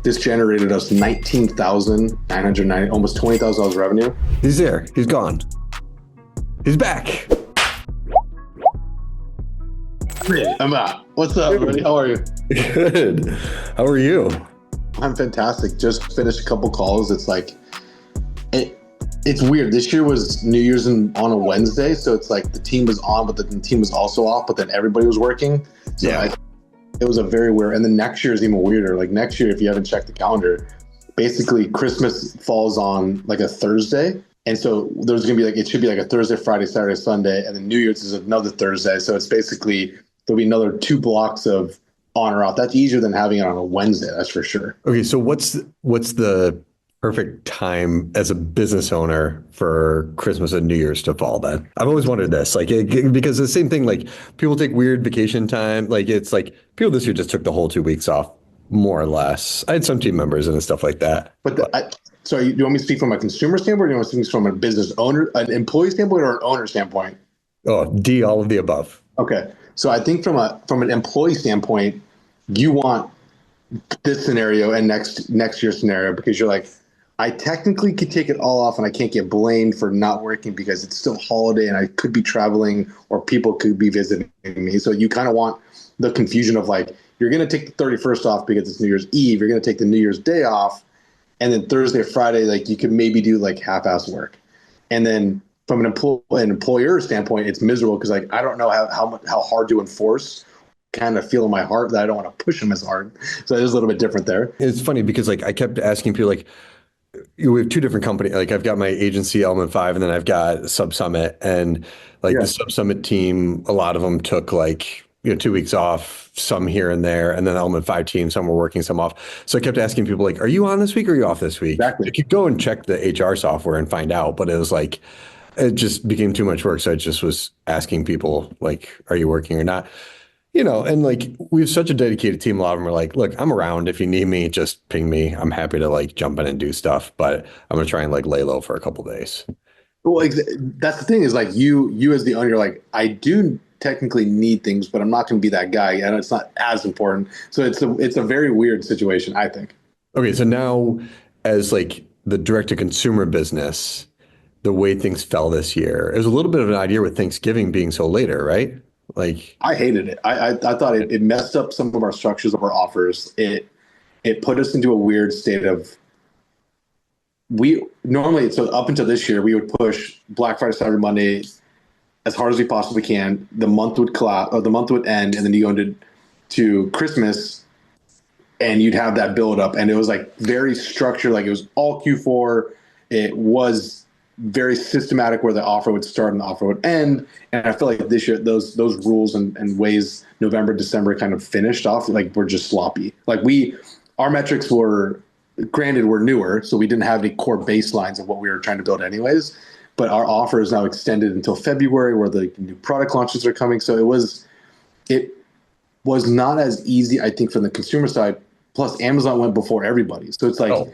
This generated us 19,990, almost $20,000 revenue. He's there. He's gone. He's back. I'm out. What's up, everybody? How are you? Good. How are you? I'm fantastic. Just finished a couple calls. It's like, it's weird. This year was New Year's on a Wednesday, so it's like the team was on, but the team was also off, but then everybody was working. So Yeah. it was a very weird. And then next year is even weirder. Like next year, if you haven't checked the calendar, basically Christmas falls on like a Thursday. And so there's going to be like, it should be like a Thursday, Friday, Saturday, Sunday. And then New Year's is another Thursday. So it's basically, there'll be another 2 blocks of on or off. That's easier than having it on a Wednesday. That's for sure. Okay. So what's the perfect time as a business owner for Christmas and New Year's to fall then? I've always wondered this, like, because the same thing, like people take weird vacation time. Like it's like people this year just took the whole 2 weeks off, more or less. I had some team members and stuff like that. So do you want me to speak from a consumer standpoint, or do you want to speak from a business owner, an employee standpoint, or an owner standpoint? Oh, D, all of the above. Okay. So I think from an employee standpoint, you want this scenario and next year's scenario, because you're like, I technically could take it all off and I can't get blamed for not working because it's still holiday and I could be traveling or people could be visiting me. So you kind of want the confusion of like, you're going to take the 31st off because it's New Year's Eve. You're going to take the New Year's Day off. And then Thursday or Friday, like you could maybe do like half-ass work. And then from an employer standpoint, it's miserable because like, I don't know how hard to enforce. Kind of feel in my heart that I don't want to push them as hard. So it is a little bit different there. It's funny because like I kept asking people like, we have 2 different companies. Like I've got my agency Element 5 and then I've got Sub Summit, and like the Sub Summit team, a lot of them took like, 2 weeks off, some here and there. And then the Element 5 team, some were working, some off. So I kept asking people like, are you on this week or are you off this week? Exactly. You could go and check the HR software and find out, but it was like, it just became too much work. So I just was asking people like, are you working or not? And like we have such a dedicated team. A lot of them are like, look, I'm around. If you need me, just ping me. I'm happy to like jump in and do stuff, but I'm going to try and like lay low for a couple of days. Well, that's the thing is like you as the owner, you're like, I do technically need things, but I'm not going to be that guy. And it's not as important. So it's a very weird situation, I think. Okay. So now as like the direct to consumer business, the way things fell this year, it was a little bit of an idea with Thanksgiving being so later, right? Like I hated it. I thought it messed up some of our structures of our offers. It put us into a weird state of so up until this year, we would push Black Friday, Cyber Monday as hard as we possibly can. The month would collapse, or the month would end, and then you go into Christmas and you'd have that build up. And it was like very structured, like it was all Q4. It was very systematic where the offer would start and the offer would end. And I feel like this year, those rules and ways November, December kind of finished off, like were just sloppy. Like our metrics were, granted, we're newer, so we didn't have any core baselines of what we were trying to build anyways. But our offer is now extended until February, where the new product launches are coming. So it was not as easy, I think, from the consumer side. Plus, Amazon went before everybody. So it's like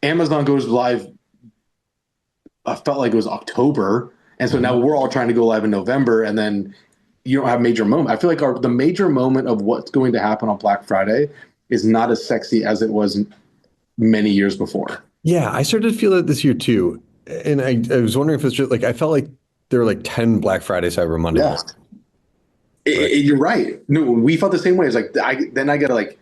Amazon goes live, I felt like it was October. And so now we're all trying to go live in November, and then you don't have major moment. I feel like the major moment of what's going to happen on Black Friday is not as sexy as it was many years before. Yeah, I started to feel that this year too. And I was wondering if it's just like, I felt like there were like 10 Black Friday, Cyber Monday. Yeah. You're right. No, we felt the same way. It's like, then I got to like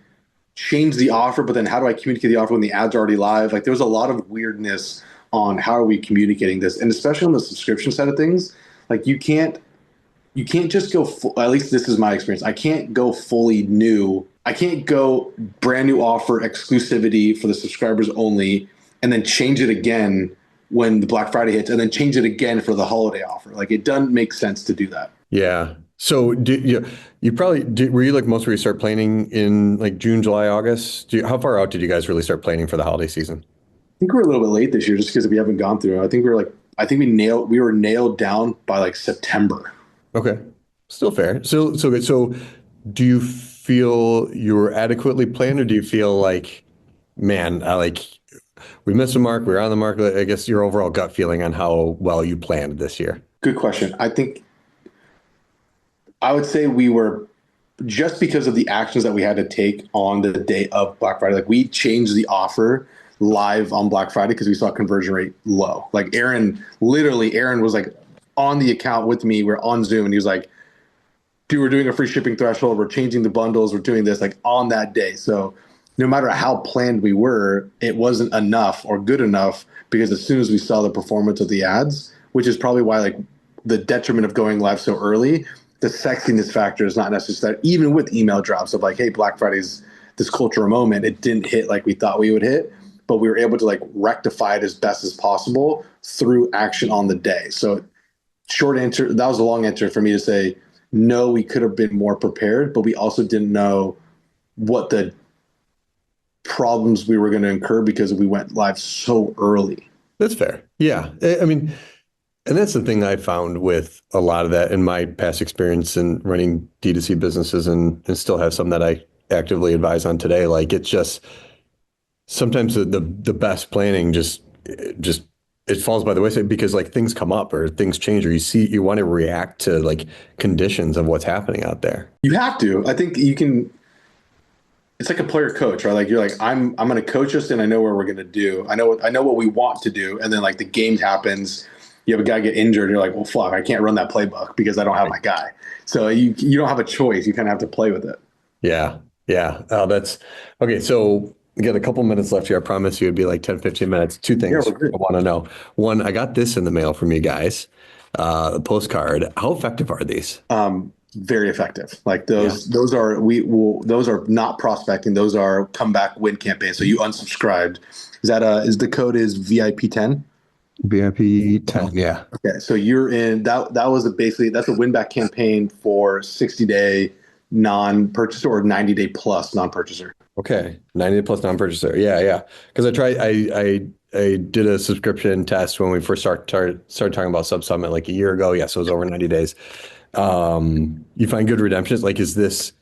change the offer, but then how do I communicate the offer when the ad's already live? Like there was a lot of weirdness on how are we communicating this, and especially on the subscription side of things. Like you can't just go at least this is my experience. I can't go fully new. I can't go brand new offer, exclusivity for the subscribers only, and then change it again when the Black Friday hits, and then change it again for the holiday offer. Like it doesn't make sense to do that. Yeah. So you probably were you like most of you start planning in like June, July, August? How far out did you guys really start planning for the holiday season? I think we're a little bit late this year just because we haven't gone through. I think we were nailed down by like September. Okay. Still fair. So do you feel you were adequately planned, or do you feel like, man, we missed the mark, we were on the mark? I guess your overall gut feeling on how well you planned this year. Good question. I think I would say we were just because of the actions that we had to take on the day of Black Friday, like we changed the offer live on Black Friday because we saw conversion rate low. Like Aaron was like on the account with me. We're on Zoom and he was like, dude, we're doing a free shipping threshold. We're changing the bundles. We're doing this like on that day. So no matter how planned we were, it wasn't enough or good enough because as soon as we saw the performance of the ads, which is probably why like the detriment of going live so early, the sexiness factor is not necessary. Even with email drops of like, hey, Black Friday's this cultural moment, it didn't hit like we thought we would hit, but we were able to like rectify it as best as possible through action on the day. So short answer, that was a long answer for me to say, no, we could have been more prepared, but we also didn't know what the problems we were going to incur because we went live so early. That's fair. Yeah. I mean, and that's the thing I found with a lot of that in my past experience in running D2C businesses and still have some that I actively advise on today. Like it's just sometimes the best planning just it falls by the wayside because like things come up or things change or you want to react to like conditions of what's happening out there. You have to. I think you can. It's like a player coach, right? Like you're like, I'm going to coach us and I know where we're going to do. I know what we want to do. And then like the game happens, you have a guy get injured. And you're like, well, fuck, I can't run that playbook because I don't have my guy. So you don't have a choice. You kind of have to play with it. Yeah. Yeah. Oh, that's okay. So we got a couple minutes left here. I promise you it'd be like 10, 15 minutes. Two things I want to know. One, I got this in the mail from you guys, a postcard. How effective are these? Very effective. Like those are not prospecting. Those are comeback win campaigns. So you unsubscribed. Is the code is VIP10? VIP10. Yeah. Okay. So you're in that was basically that's a win back campaign for 60-day non-purchaser or 90-day plus non-purchaser. Okay. 90 plus non-purchaser. Yeah. Yeah. Because I did a subscription test when we first started talking about Sub Summit like a year ago. Yes, it was over 90 days. You find good redemptions? Like, is this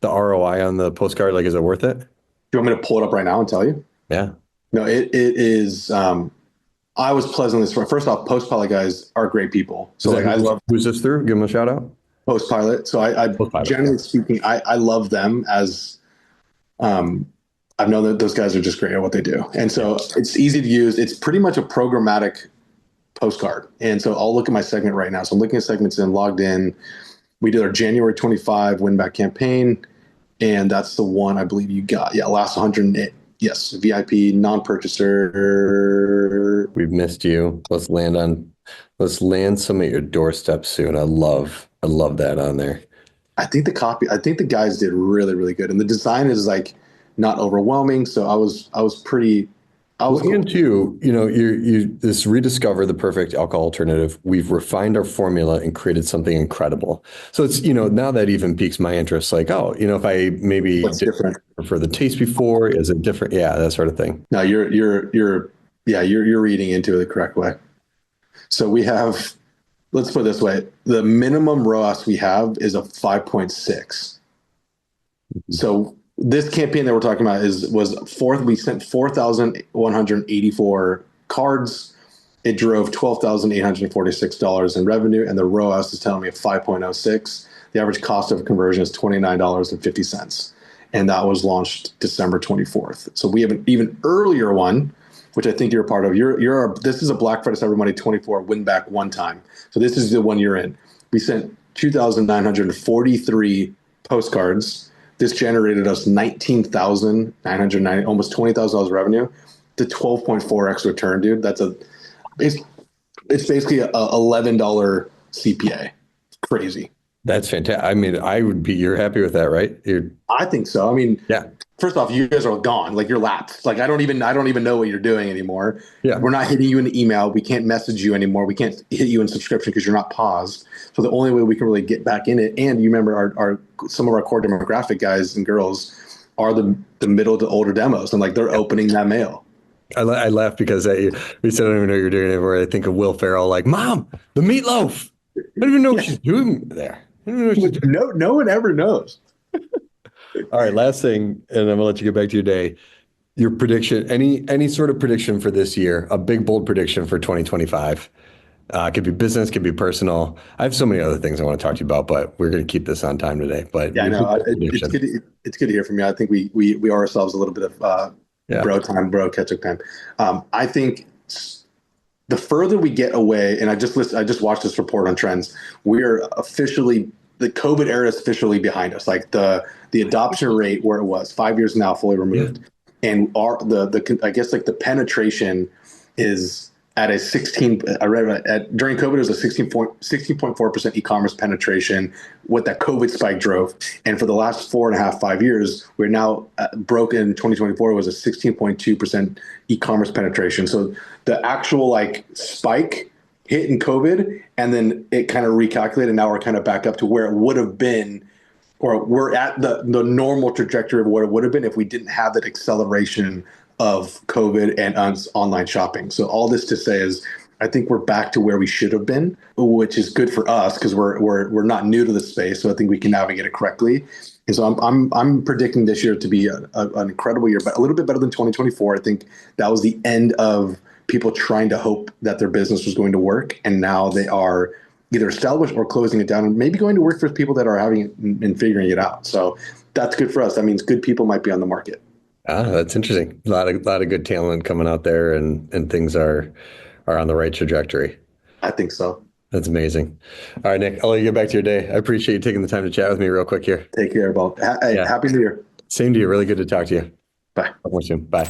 the ROI on the postcard? Like, is it worth it? Do you want me to pull it up right now and tell you? Yeah. No, it is. I was pleasantly surprised. First off, Post Pilot guys are great people. So like, I love. Who's this through? Give them a shout out. Post Pilot. So I generally speaking, I love them as. I've known that those guys are just great at what they do, and so it's easy to use. It's pretty much a programmatic postcard. And so I'll look at my segment right now. So I'm looking at segments and logged in. We did our January 25 win back campaign. And that's the one I believe you got. Yeah, last 108. Yes, VIP non-purchaser. We've missed you. Let's land some at your doorstep soon. I love that on there. I think the guys did really, really good. And the design is like not overwhelming. So I was pretty. Into, you this rediscover the perfect alcohol alternative. We've refined our formula and created something incredible. So it's, now that even piques my interest. Like, if I maybe different for the taste before, is it different? Yeah, that sort of thing. No, you're reading into it the correct way. So we have, let's put it this way: the minimum ROAS we have is a 5.6. Mm-hmm. So this campaign that we're talking about was fourth. We sent 4,184 cards. It drove $12,846 in revenue, and the ROAS is telling me a 5.06. The average cost of conversion is $29.50, and that was launched December 24th. So we have an even earlier one, which I think you're a part of. This is a Black Friday Cyber Monday 24 win back one time. So this is the one you're in. We sent 2,943 postcards. This generated us $19,990, almost $20,000 revenue to 12.4x return, dude. It's basically a $11 CPA. It's crazy. That's fantastic. I mean, you're happy with that, right? I think so. I mean, yeah. First off, you guys are gone. Like you're lapsed. Like I don't even know what you're doing anymore. Yeah. We're not hitting you in the email. We can't message you anymore. We can't hit you in subscription because you're not paused. So the only way we can really get back in it, and you remember some of our core demographic guys and girls are the middle to older demos, and like they're opening that mail. I laugh because we said I don't even know what you're doing anymore. I think of Will Ferrell, like, Mom, the meatloaf. I don't even know what she's doing there. No one ever knows. All right, last thing, and I'm gonna let you get back to your day. Your prediction, any sort of prediction for this year, a big bold prediction for 2025. It could be business, could be personal. I have so many other things I want to talk to you about, but we're going to keep this on time today. But Yeah, I we know. appreciate the It's prediction. good. It's good to hear from you. I think we owe ourselves a little bit of Yeah. bro catch up time. I think the further we get away, and I just watched this report on trends. We're officially the COVID era is officially behind us. Like the adoption rate where it was 5 years now, fully Yeah. removed, and our the I guess like the penetration is at a 16. I read during COVID it was a 16.4% e-commerce penetration. What that COVID spike drove, and for the last 4.5 5 years, we're now broken. 2024 was a 16.2% e-commerce penetration. So the actual like spike hit in COVID, and then it kind of recalculated. Now we're kind of back up to where it would have been, or we're at the normal trajectory of what it would have been if we didn't have that acceleration of COVID and online shopping. So all this to say is, I think we're back to where we should have been, which is good for us because we're not new to the space. So I think we can navigate it correctly. And so I'm predicting this year to be an incredible year, but a little bit better than 2024. I think that was the end of people trying to hope that their business was going to work, and now they are either established or closing it down, and maybe going to work for people that are having it and figuring it out. So that's good for us. That means good people might be on the market. That's interesting. A lot of good talent coming out there, and things are on the right trajectory. I think so. That's amazing. All right, Nick, I'll let you get back to your day. I appreciate you taking the time to chat with me real quick here. Take care, Bob. Hey, Yeah. happy New Year. Same to you. Really good to talk to you. Bye. Talk more soon. Bye.